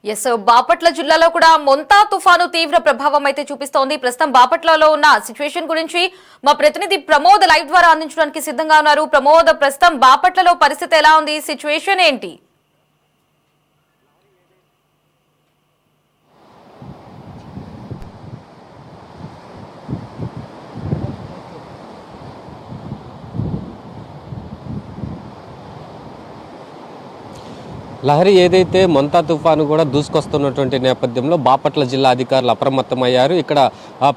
Yes Bapatla జిల్లాలో కూడా మొంతా తుఫాను తీవ్ర ప్రభావం అయితే చూపిస్తోంది. ప్రస్తుతం బాపట్లలో ఉన్న సిచ్యువేషన్ గురించి మా ప్రతినిధి ప్రమోద్ లైవ్ ద్వారా అందించడానికి సిద్ధంగా ఉన్నారు. ప్రమోద్, ప్రస్తుతం బాపట్లలో పరిస్థితి ఎలా ఉంది, సిచ్యువేషన్ ఏంటి? లహరి ఏదైతే మొంతా తుఫాను కూడా దూసుకొస్తున్నటువంటి నేపథ్యంలో బాపట్ల జిల్లా అధికారులు అప్రమత్తమయ్యారు. ఇక్కడ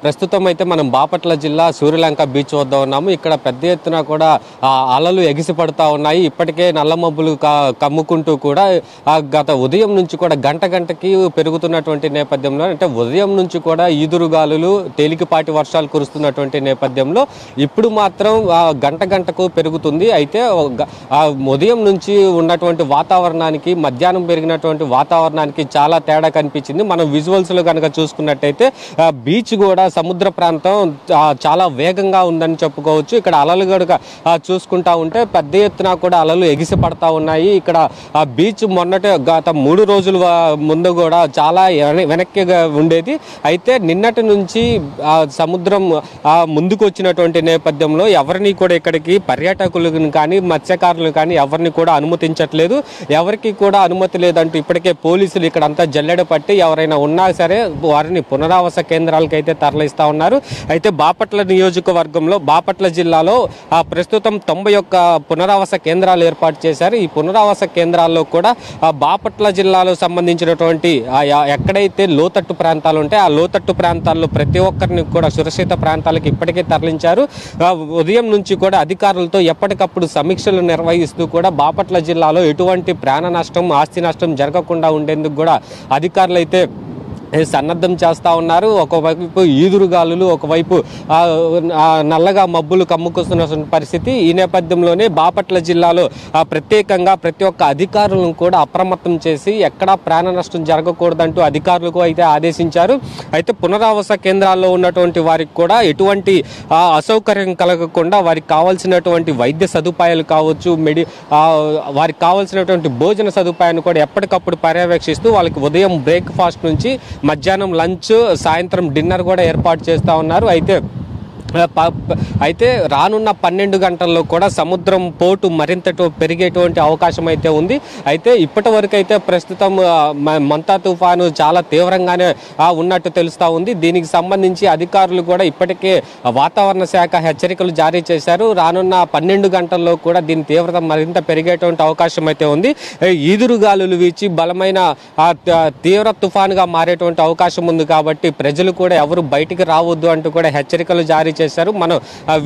ప్రస్తుతం అయితే మనం బాపట్ల జిల్లా సూర్యలంక బీచ్ వద్ద ఉన్నాము. ఇక్కడ పెద్ద ఎత్తున కూడా అలలు ఎగిసిపడుతూ ఉన్నాయి. ఇప్పటికే నల్ల మబ్బులు కమ్ముకుంటూ కూడా గత ఉదయం నుంచి కూడా గంటకి పెరుగుతున్నటువంటి నేపథ్యంలో, అంటే ఉదయం నుంచి కూడా ఈదురుగాలులు తేలికపాటి వర్షాలు కురుస్తున్నటువంటి నేపథ్యంలో ఇప్పుడు మాత్రం గంటకు పెరుగుతుంది. అయితే ఉదయం నుంచి ఉన్నటువంటి వాతావరణానికి మధ్యాహ్నం పెరిగినటువంటి వాతావరణానికి చాలా తేడా కనిపించింది. మనం విజువల్స్ లో కనుక చూసుకున్నట్టయితే బీచ్ కూడా సముద్ర ప్రాంతం చాలా వేగంగా ఉందని చెప్పుకోవచ్చు. ఇక్కడ అలలు కనుక చూసుకుంటా ఉంటే పెద్ద ఎత్తున కూడా అలలు ఎగిసి పడతా ఉన్నాయి. ఇక్కడ బీచ్ గత 3 రోజుల ముందు కూడా చాలా వెనక్కిగా ఉండేది. అయితే నిన్నటి నుంచి సముద్రం ముందుకు వచ్చినటువంటి నేపథ్యంలో ఎవరిని కూడా ఇక్కడికి పర్యాటకులను కానీ మత్స్యకారులను కానీ ఎవరిని కూడా అనుమతించట్లేదు. ఎవరికి కూడా అనుమతి లేదంటూ ఇప్పటికే పోలీసులు ఇక్కడ అంతా జల్లెడ పట్టి ఎవరైనా ఉన్నా సరే వారిని పునరావాస కేంద్రాలకు అయితే తరలిస్తా ఉన్నారు. అయితే బాపట్ల నియోజకవర్గంలో బాపట్ల జిల్లాలో ప్రస్తుతం 91 పునరావాస కేంద్రాలు ఏర్పాటు చేశారు. ఈ పునరావాస కేంద్రాల్లో కూడా బాపట్ల జిల్లాలో సంబంధించినటువంటి ఎక్కడైతే లోతట్టు ప్రాంతాలు ఉంటాయి ఆ లోతట్టు ప్రాంతాల్లో ప్రతి ఒక్కరిని కూడా సురక్షిత ప్రాంతాలకు ఇప్పటికే తరలించారు. ఉదయం నుంచి కూడా అధికారులతో ఎప్పటికప్పుడు సమీక్షలు నిర్వహిస్తూ కూడా బాపట్ల జిల్లాలో ఎటువంటి ప్రాణ నష్టం, ఆస్తి నష్టం జరగకుండా ఉండేందుకు కూడా అధికారులు అయితే సన్నద్ధం చేస్తూ ఉన్నారు. ఒకవైపు ఈదురుగాలులు, ఒకవైపు నల్లగా మబ్బులు కమ్ముకొస్తున్న పరిస్థితి. ఈ నేపథ్యంలోనే బాపట్ల జిల్లాలో ప్రత్యేకంగా ప్రతి ఒక్క అధికారులను కూడా అప్రమత్తం చేసి ఎక్కడా ప్రాణ నష్టం జరగకూడదంటూ అధికారులకు అయితే ఆదేశించారు. అయితే పునరావాస కేంద్రాల్లో ఉన్నటువంటి వారికి కూడా ఎటువంటి అసౌకర్యం కలగకుండా వారికి కావాల్సినటువంటి వైద్య సదుపాయాలు కావచ్చు, వారికి కావాల్సినటువంటి భోజన సదుపాయాన్ని కూడా ఎప్పటికప్పుడు పర్యవేక్షిస్తూ వాళ్ళకి ఉదయం బ్రేక్ఫాస్ట్ నుంచి మధ్యాహ్నం లంచ్, సాయంత్రం డిన్నర్ కూడా ఏర్పాటు చేస్తూ ఉన్నారు. అయితే రానున్న 12 గంటల్లో కూడా సముద్రం పోటు మరింత పెరిగేటువంటి అవకాశం అయితే ఉంది. అయితే ఇప్పటి వరకు అయితే ప్రస్తుతం మొంతా తుఫాను చాలా తీవ్రంగానే ఉన్నట్టు తెలుస్తూ ఉంది. దీనికి సంబంధించి అధికారులు కూడా ఇప్పటికే వాతావరణ శాఖ హెచ్చరికలు జారీ చేశారు. రానున్న 12 గంటల్లో కూడా దీని తీవ్రత మరింత పెరిగేటువంటి అవకాశం అయితే ఉంది. ఈదురుగాలులు వీచి బలమైన తీవ్ర తుఫానుగా మారేటువంటి అవకాశం ఉంది. కాబట్టి ప్రజలు కూడా ఎవరు బయటికి రావద్దు అంటూ కూడా హెచ్చరికలు జారీ చేశారు. మనం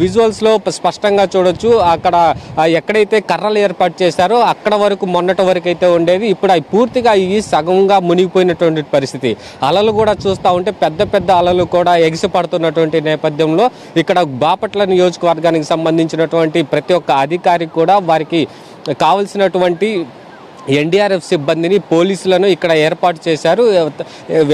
విజువల్స్ లో స్పష్టంగా చూడొచ్చు. అక్కడ ఎక్కడైతే కర్రలు ఏర్పాటు చేశారో అక్కడ వరకు మొన్నటి వరకు అయితే ఉండేది. ఇప్పుడు అవి పూర్తిగా ఈ సగంగా మునిగిపోయినటువంటి పరిస్థితి. అలలు కూడా చూస్తూ ఉంటే పెద్ద అలలు కూడా ఎగిసి పడుతున్నటువంటి నేపథ్యంలో ఇక్కడ బాపట్ల నియోజకవర్గానికి సంబంధించినటువంటి ప్రతి ఒక్క అధికారికి కూడా వారికి కావలసినటువంటి ఎన్డీఆర్ఎఫ్ సిబ్బందిని, పోలీసులను ఇక్కడ ఏర్పాటు చేశారు.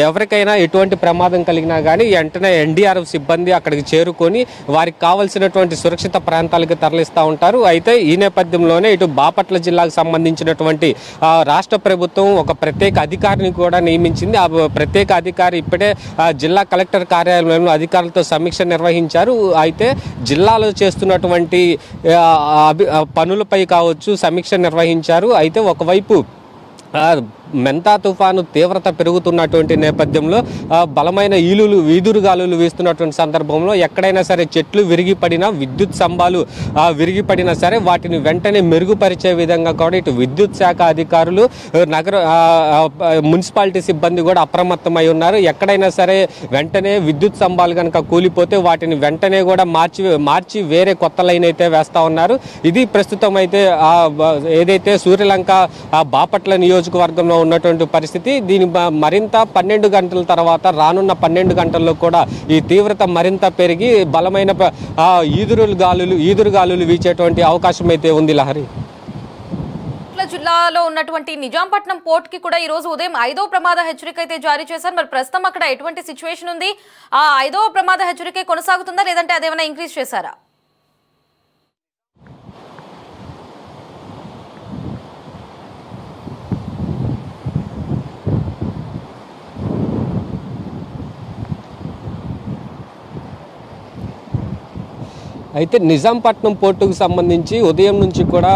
ఎవరికైనా ఎటువంటి ప్రమాదం కలిగినా కానీ వెంటనే ఎన్డీఆర్ఎఫ్ సిబ్బంది అక్కడికి చేరుకొని వారికి కావాల్సినటువంటి సురక్షిత ప్రాంతాలకు తరలిస్తూ ఉంటారు. అయితే ఈ నేపథ్యంలోనే ఇటు బాపట్ల జిల్లాకు సంబంధించినటువంటి రాష్ట్ర ప్రభుత్వం ఒక ప్రత్యేక అధికారిని కూడా నియమించింది. ఆ ప్రత్యేక అధికారి ఇప్పుడే జిల్లా కలెక్టర్ కార్యాలయంలో అధికారులతో సమీక్ష నిర్వహించారు. అయితే జిల్లాలో చేస్తున్నటువంటి పనులపై కావచ్చు సమీక్ష నిర్వహించారు. అయితే ఒకవైపు మొంతా తుఫాను తీవ్రత పెరుగుతున్నటువంటి నేపథ్యంలో బలమైన ఈదురుగాలులు వీస్తున్నటువంటి సందర్భంలో ఎక్కడైనా సరే చెట్లు విరిగిపడినా, విద్యుత్ స్తంభాలు విరిగిపడినా సరే వాటిని వెంటనే మెరుగుపరిచే విధంగా కూడా ఇటు విద్యుత్ శాఖ అధికారులు, నగర మున్సిపాలిటీ సిబ్బంది కూడా అప్రమత్తమై ఉన్నారు. ఎక్కడైనా సరే వెంటనే విద్యుత్ స్తంభాలు కనుక కూలిపోతే వాటిని వెంటనే కూడా మార్చి వేరే కొత్త లైన్ అయితే వేస్తా ఉన్నారు. ఇది ప్రస్తుతం అయితే ఏదైతే సూర్యలంక బాపట్ల నియోజకవర్గంలో ఉన్నటువంటి పరిస్థితి. దీని మరింత 12 గంటల తర్వాత రానున్న 12 గంటల్లో కూడా ఈ తీవ్రత మరింత పెరిగి బలమైన ఈదురుగాలులు వీచేటువంటి అవకాశం అయితే ఉంది. లహరి, జిల్లాలో ఉన్నటువంటి నిజాంపట్నం పోర్ట్ కి కూడా ఈ రోజు ఉదయం 5వ ప్రమాద హెచ్చరిక అయితే జారీ చేశారు. మరి ప్రస్తుతం అక్కడ ఎటువంటి సిచ్యువేషన్ ఉంది? ఆ 5వ ప్రమాద హెచ్చరిక కొనసాగుతుందా లేదంటే అదేమైనా ఇంక్రీజ్ చేశారా? అయితే నిజాంపట్నం పోర్టుకు సంబంధించి ఉదయం నుంచి కూడా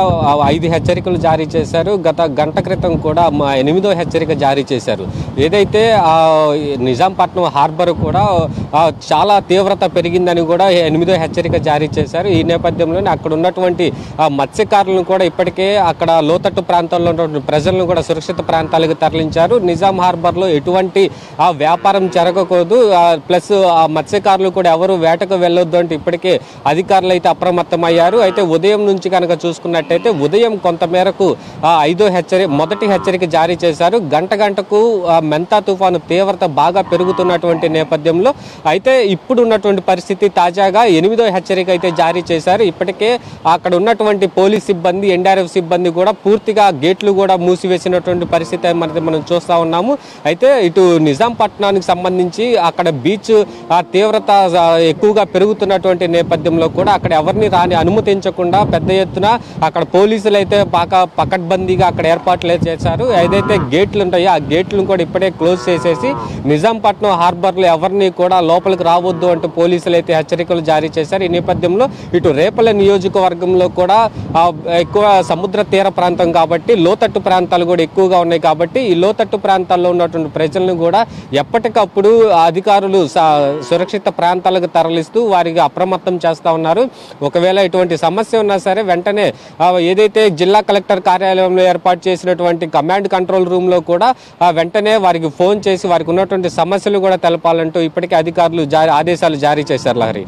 5 హెచ్చరికలు జారీ చేశారు. గత గంట క్రితం కూడా 8వ హెచ్చరిక జారీ చేశారు. ఏదైతే నిజాంపట్నం హార్బర్ కూడా చాలా తీవ్రత పెరిగిందని కూడా 8వ హెచ్చరిక జారీ చేశారు. ఈ నేపథ్యంలోనే అక్కడ ఉన్నటువంటి మత్స్యకారులను కూడా ఇప్పటికే అక్కడ లోతట్టు ప్రాంతాల్లో ఉన్నటువంటి ప్రజలను కూడా సురక్షిత ప్రాంతాలకు తరలించారు. నిజాం హార్బర్లో ఎటువంటి వ్యాపారం జరగకూడదు, ప్లస్ ఆ మత్స్యకారులు కూడా ఎవరు వేటకు వెళ్ళొద్దు అంటే ఇప్పటికే అధికారులు అయితే అప్రమత్తమయ్యారు. అయితే ఉదయం నుంచి కనుక చూసుకున్నట్టయితే ఉదయం కొంతమేరకు మొదటి హెచ్చరిక జారీ చేశారు. గంటకు మెంతా తుఫాను తీవ్రత బాగా పెరుగుతున్నటువంటి నేపథ్యంలో అయితే ఇప్పుడు ఉన్నటువంటి పరిస్థితి తాజాగా 8వ హెచ్చరిక అయితే జారీ చేశారు. ఇప్పటికే అక్కడ ఉన్నటువంటి పోలీస్ సిబ్బంది, ఎన్డీఆర్ఎఫ్ సిబ్బంది కూడా పూర్తిగా గేట్లు కూడా మూసివేసినటువంటి పరిస్థితి మనం చూస్తా ఉన్నాము. అయితే ఇటు నిజాంపట్నానికి సంబంధించి అక్కడ బీచ్ తీవ్రత ఎక్కువగా పెరుగుతున్నటువంటి నేపథ్యంలో కూడా అక్కడ ఎవరిని అనుమతించకుండా పెద్ద ఎత్తున అక్కడ పోలీసులు అయితే పకడ్బందీగా అక్కడ ఏర్పాట్లు చేశారు. ఏదైతే గేట్లు ఉంటాయో ఆ గేట్లను కూడా ఇప్పుడే క్లోజ్ చేసేసి నిజాంపట్నం హార్బర్లో ఎవరిని కూడా లోపలికి రావద్దు అంటూ పోలీసులు అయితే హెచ్చరికలు జారీ చేశారు. ఈ నేపథ్యంలో ఇటు రేపల నియోజకవర్గంలో కూడా ఎక్కువ సముద్ర తీర ప్రాంతం కాబట్టి లోతట్టు ప్రాంతాలు కూడా ఎక్కువగా ఉన్నాయి కాబట్టి ఈ లోతట్టు ప్రాంతాల్లో ఉన్నటువంటి ప్రజలను కూడా ఎప్పటికప్పుడు అధికారులు సురక్షిత ప్రాంతాలకు తరలిస్తూ వారికి అప్రమత్తం చేస్తా ఉన్నారు. ఒకవేళ ఇటువంటి సమస్య ఉన్నా సరే వెంటనే ఏదైతే జిల్లా కలెక్టర్ కార్యాలయంలో ఏర్పాటు చేసినటువంటి కమాండ్ కంట్రోల్ రూమ్ లో కూడా వెంటనే వారికి ఫోన్ చేసి వారికి ఉన్నటువంటి సమస్యలు కూడా తెలపాలంటూ ఇప్పటికే అధికారులు ఆదేశాలు జారీ చేశారు. లహరి.